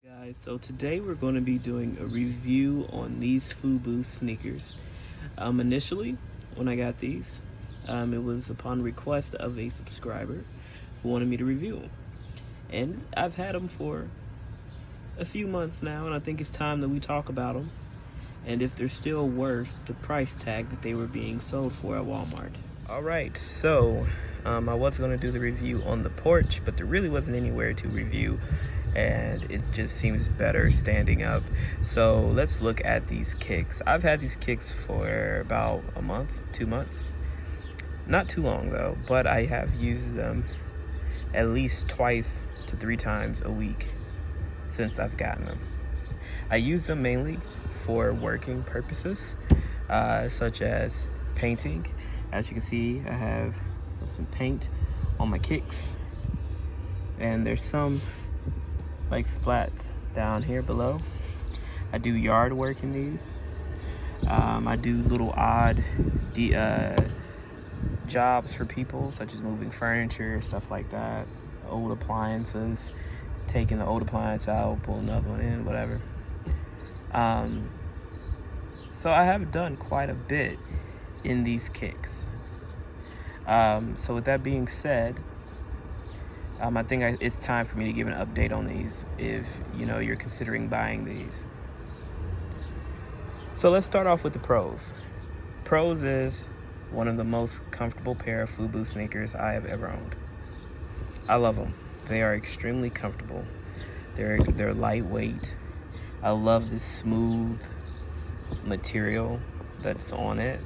Guys, so today we're going to be doing a review on these Fubu sneakers. Initially, when I got these, it was upon request of a subscriber who wanted me to review them. And I've had them for a few months now, and I think it's time that we talk about them and if they're still worth the price tag that they were being sold for at Walmart. Alright, so I was going to do the review on the porch, but there really wasn't anywhere to review, and it just seems better standing up. So let's look at these kicks. I've had these kicks for about a month, 2 months. Not too long though, but I have used them at least 2 to 3 times a week since I've gotten them. I use them mainly for working purposes, such as painting. As you can see, I have some paint on my kicks, and there's some like splats down here below. I do yard work in these. I do little odd jobs for people, such as moving furniture, stuff like that, old appliances, taking the old appliance out, pulling another one in, whatever. So I have done quite a bit in these kicks. So with that being said, I think it's time for me to give an update on these if you're considering buying these. So let's start off with the pros. Pros is one of the most comfortable pair of Fubu sneakers I have ever owned. I love them. They are extremely comfortable. They're lightweight. I love this smooth material that's on it.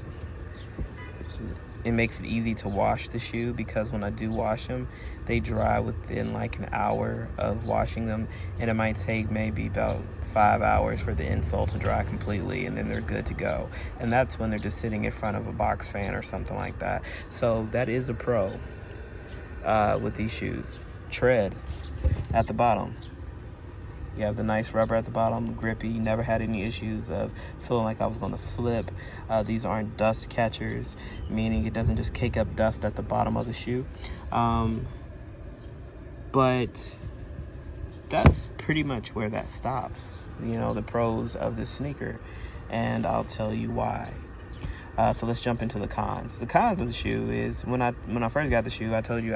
It makes it easy to wash the shoe, because when I do wash them, they dry within like an hour of washing them, and it might take maybe about 5 hours for the insole to dry completely, and then they're good to go. And that's when they're just sitting in front of a box fan or something like that. So that is a pro with these shoes. Tread at the bottom. You have the nice rubber at the bottom, grippy. Never had any issues of feeling like I was going to slip. These aren't dust catchers, meaning it doesn't just kick up dust at the bottom of the shoe. But that's pretty much where that stops, the pros of this sneaker, and I'll tell you why. So let's jump into the cons. The cons of the shoe is, when I first got the shoe, I told you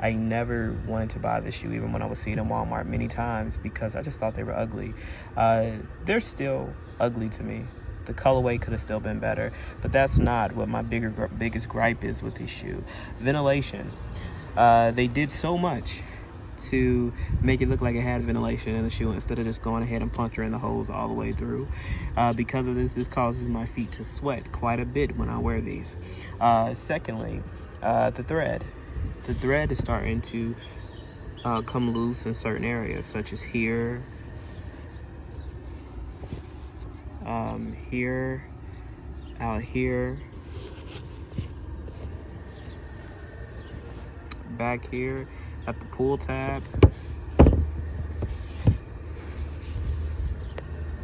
I never wanted to buy this shoe, even when I would see it in Walmart many times, because I just thought they were ugly. They're still ugly to me. The colorway could have still been better, but that's not what my biggest gripe is with this shoe. Ventilation. They did so much to make it look like it had ventilation in the shoe, instead of just going ahead and puncturing the holes all the way through. Because of this causes my feet to sweat quite a bit when I wear these. Secondly, the thread. The thread is starting to come loose in certain areas, such as here, here, out here, back here, at the pull tab.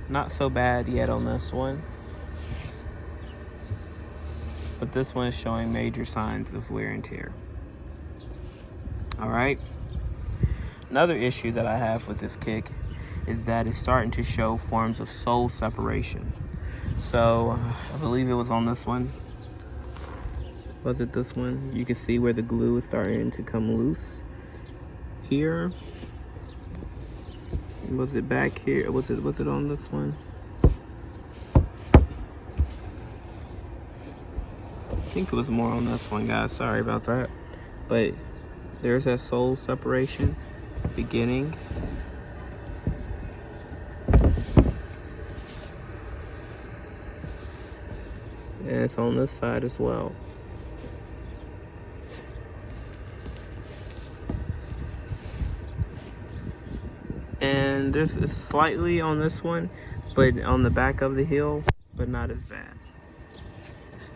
Not so bad yet on this one, but this one is showing major signs of wear and tear. All right. Another issue that I have with this kick is that it's starting to show forms of sole separation. So I believe it was on this one. Was it this one? You can see where the glue is starting to come loose here. Was it back here? Was it on this one? I think it was more on this one, guys. Sorry about that. But there's that sole separation beginning. And it's on this side as well. And there's slightly on this one, but on the back of the heel, but not as bad.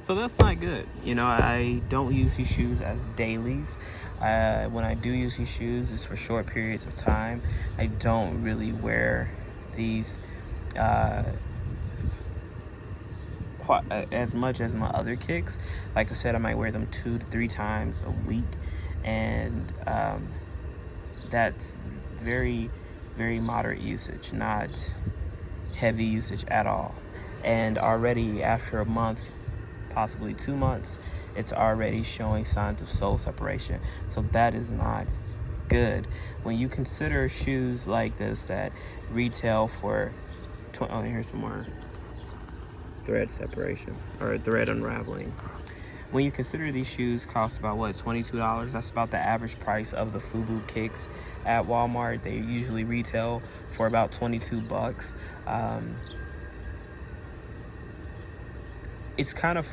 So that's not good. I don't use these shoes as dailies. When I do use these shoes, it's for short periods of time. I don't really wear these quite as much as my other kicks. Like I said, I might wear them 2 to 3 times a week, and that's very very moderate usage, not heavy usage at all. And already after a month, possibly 2 months, it's already showing signs of sole separation. So that is not good. When you consider shoes like this that retail for oh, here's some more thread separation or thread unraveling. When you consider these shoes cost about what, $22, that's about the average price of the Fubu kicks at Walmart. They usually retail for about 22 bucks. It's kind of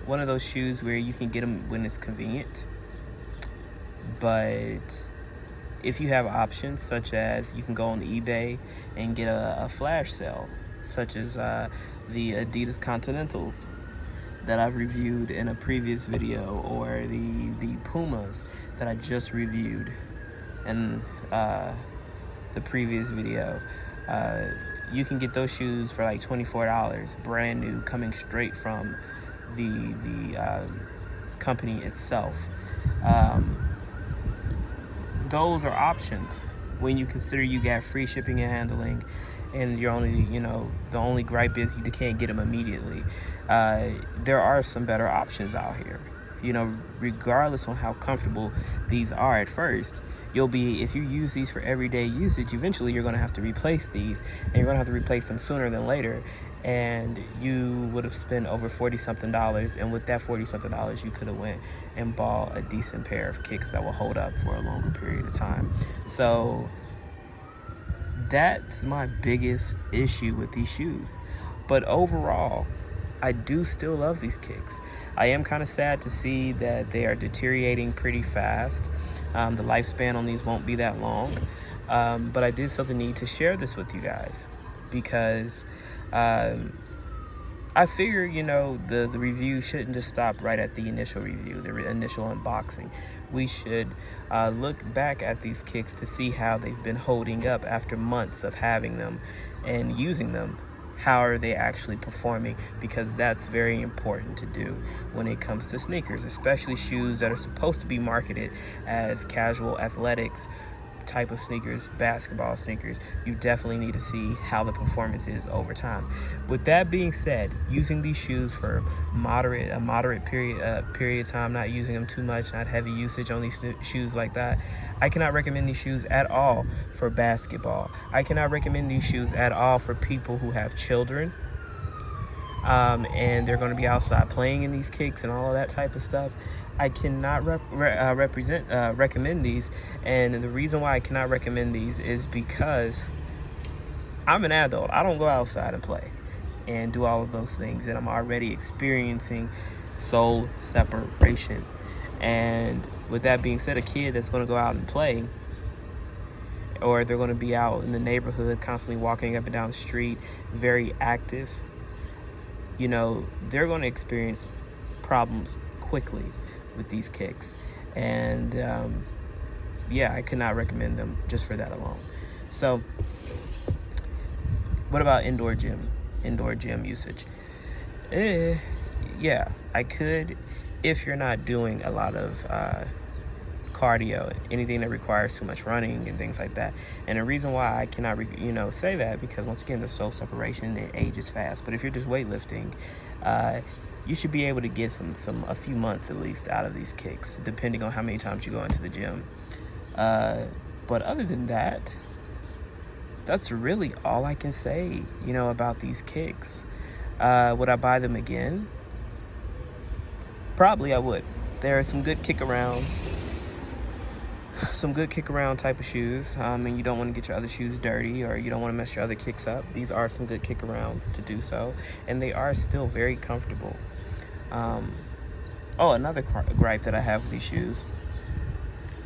one of those shoes where you can get them when it's convenient, but if you have options, such as you can go on eBay and get a flash sale, such as the Adidas Continentals that I've reviewed in a previous video, or the Pumas that I just reviewed in the previous video. You can get those shoes for like $24, brand new, coming straight from the company itself. Those are options when you consider you got free shipping and handling, and you're only, the only gripe is you can't get them immediately. There are some better options out here. Regardless on how comfortable these are at first, if you use these for everyday usage, eventually you're going to have to replace these, and you're going to have to replace them sooner than later. And you would have spent over $40-something, and with that $40-something, you could have went and bought a decent pair of kicks that will hold up for a longer period of time. So that's my biggest issue with these shoes. But overall, I do still love these kicks. I am kind of sad to see that they are deteriorating pretty fast. The lifespan on these won't be that long. But I did feel the need to share this with you guys because I figure, the review shouldn't just stop right at the initial review, the initial unboxing. We should look back at these kicks to see how they've been holding up after months of having them and using them. How are they actually performing? Because that's very important to do when it comes to sneakers, especially shoes that are supposed to be marketed as casual athletics type of sneakers, basketball sneakers. You definitely need to see how the performance is over time. With that being said, using these shoes for a moderate period of time, not using them too much, not heavy usage on these shoes like that, I cannot recommend these shoes at all for basketball. I cannot recommend these shoes at all for people who have children and they're going to be outside playing in these kicks and all of that type of stuff. I cannot recommend these, and the reason why I cannot recommend these is because I'm an adult. I don't go outside and play and do all of those things, and I'm already experiencing soul separation. And with that being said, a kid that's going to go out and play, or they're going to be out in the neighborhood constantly walking up and down the street, very active, they're going to experience problems quickly with these kicks. And I could not recommend them just for that alone. So what about indoor gym usage? Yeah, I could, if you're not doing a lot of cardio, anything that requires too much running and things like that. And the reason why I cannot say that, because once again, the soul separation, it ages fast. But if you're just weightlifting, you should be able to get a few months at least out of these kicks, depending on how many times you go into the gym. But other than that, that's really all I can say, about these kicks. Would I buy them again? Probably I would. There are some good kick around type of shoes, and you don't want to get your other shoes dirty, or you don't want to mess your other kicks up. These are some good kick arounds to do so, and they are still very comfortable. Another gripe that I have with these shoes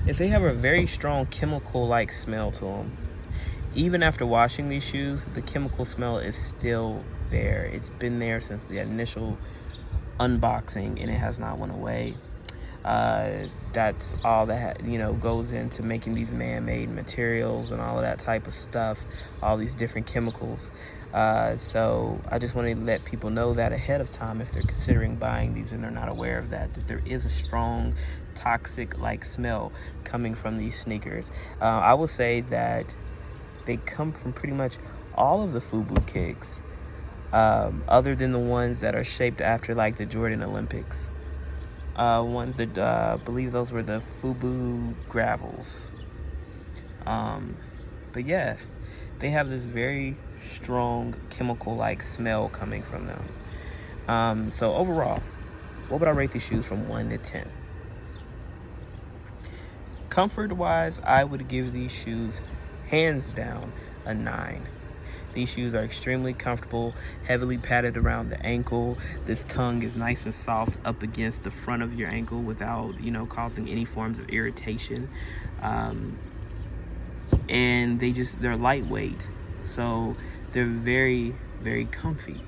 is they have a very strong chemical-like smell to them. Even after washing these shoes, the chemical smell is still there. It's been there since the initial unboxing, and it has not went away. That's all that goes into making these man-made materials and all of that type of stuff, all these different chemicals. So I just want to let people know that ahead of time, if they're considering buying these and they're not aware of that there is a strong toxic like smell coming from these sneakers. I will say that they come from pretty much all of the Fubu kicks, other than the ones that are shaped after like the Jordan Olympics. Ones that I believe those were the Fubu gravels. But yeah, they have this very strong chemical-like smell coming from them. So overall, what would I rate these shoes from 1 to 10? Comfort-wise, I would give these shoes, hands down, a 9. These shoes are extremely comfortable, heavily padded around the ankle. This tongue is nice and soft up against the front of your ankle without, causing any forms of irritation. And they're lightweight, so they're very, very comfy.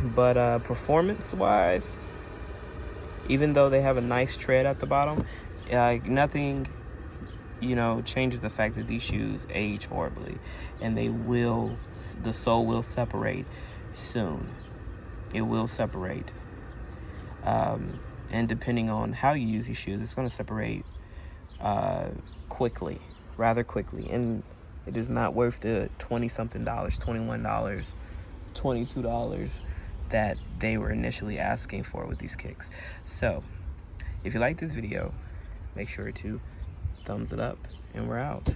But performance-wise, even though they have a nice tread at the bottom, nothing changes the fact that these shoes age horribly, and the sole will separate soon. It will separate, and depending on how you use these shoes, it's going to separate rather quickly, and it is not worth the $20-something, $21, $22 that they were initially asking for with these kicks. So if you like this video, make sure to thumbs it up, and we're out.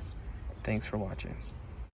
Thanks for watching.